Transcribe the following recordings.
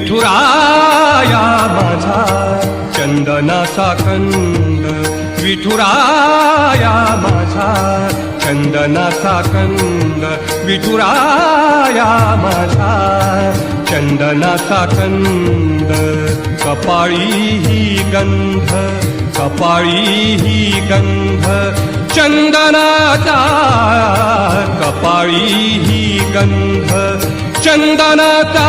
विठुराया माझा चंदनाचा कंद, विठुराया माझा चंदनाचा कंद, विठुराया माझा चंदनाचा कंद. कपाळी ही गंध, कपाळी ही गंध चंदनाचा, कपाळी ही गंध चंदनाचा.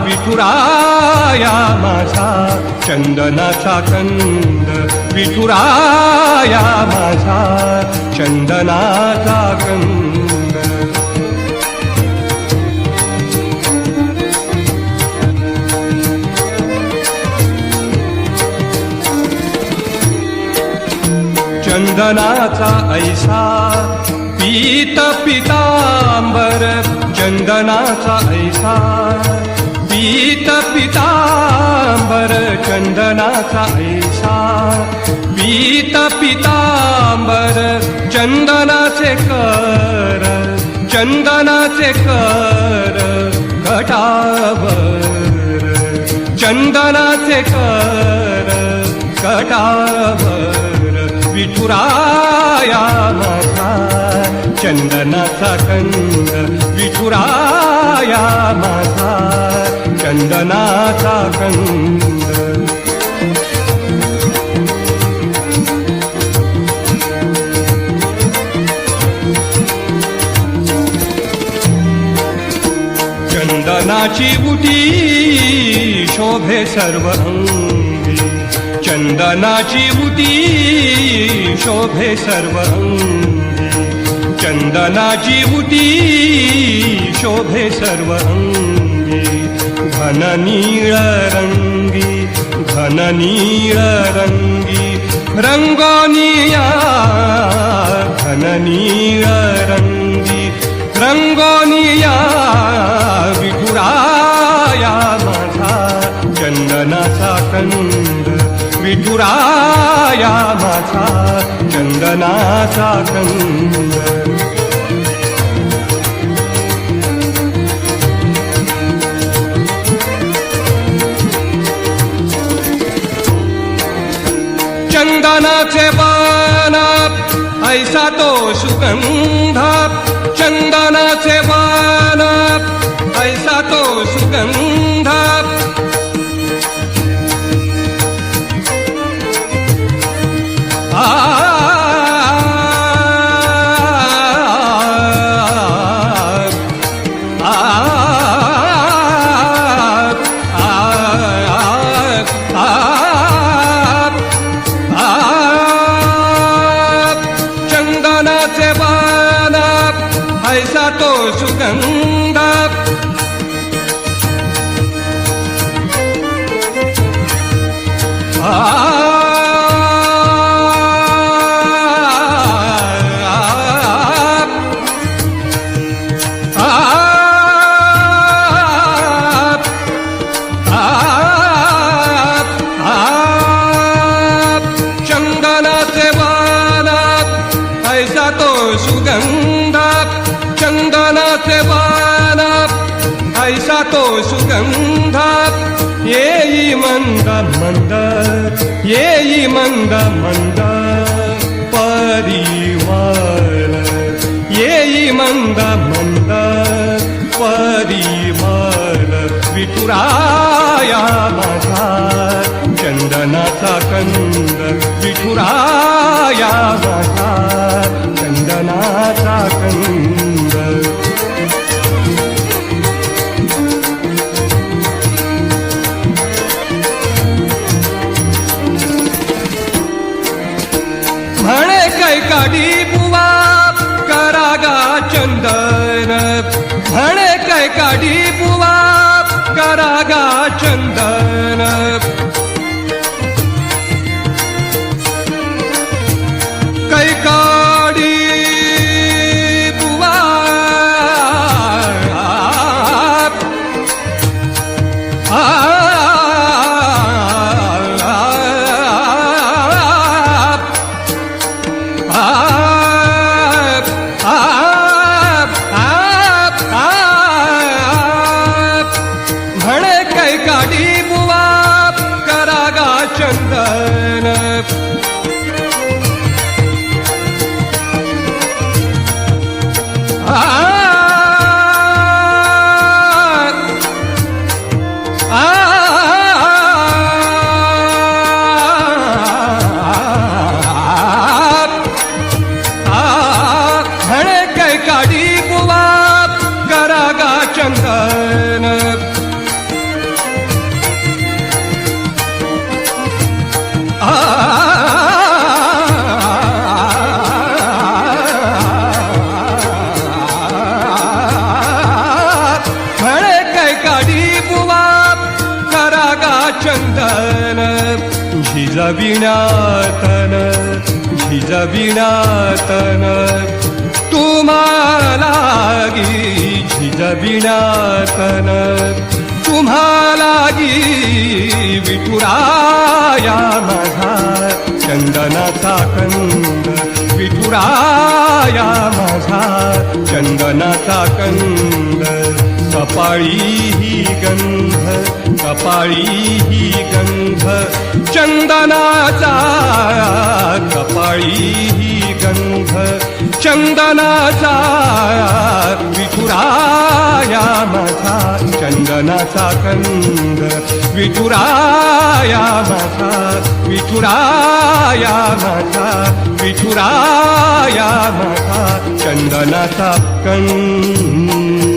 विठुराया माझा चंदनाचा कंद, विठुराया माझा चंदनाचा कंद. चंदनाचा ऐसा पीत पितांबर, चंदनाचा ऐसा पीत पितांबर, चंदनाचा ऐसा पीत पितांबर. चंदनाचे कर, चंदनाचे कर कटावर, चंदनाचे कर कटावर. विठुराया माझा चंदनाचा कंद, विठुराया माझा चंदनाचा कंद. चंदनाची बुटी शोभे सर्व अंगी, चंदनाची बुटी शोभे सर्व अंगी, चंदनाची बुटी शोभे सर्व अंगी. घन नीळ रंगी, घन नीळ रंगी रंगोनिया, घन नीळ रंगी रंगोनिया. विठुराया माझा चंदनाचा कंद, विठुराया माझा चंदनाचा कंद. चंदनाचे बाण ऐसा तो सुगंध, चंदनाचे बाण ऐसा तो सुगंध. चंदनाचे बाण ऐसा तो सुगंध. चंदनाचे बाण ऐसा तो सुगंध, चंदनाचे बाण ऐसा तो सुगंध. येई मंद मंद, येई मंद मंद परिमळ, येई मंद मंद परिमळ. विठुराया माझा चंदनाचा कंद, विठुराया माझा चंदनाचा कंद. म्हणे कैकाडी बुवा करागा चंदन, म्हणे कैकाडी बुवा करागा चंदन. कैकाडी बुवा म्हणे चंदन झिजविण्यातन झिजविण्यातन तुम्हालागी झिजविण्यातन तुम्हालागी विठुराया माझा चंदनाचा कंद विठुराया माझा चंदनाचा कंद कपाळी ही गंध कपाळी ही गंध चंदनाचा कपाळी ही गंध चंदनाचा विठुराया माझा चंदनाचा कंद विठुराया माझा विठुराया माझा विठुराया माझा चंदनाचा कंद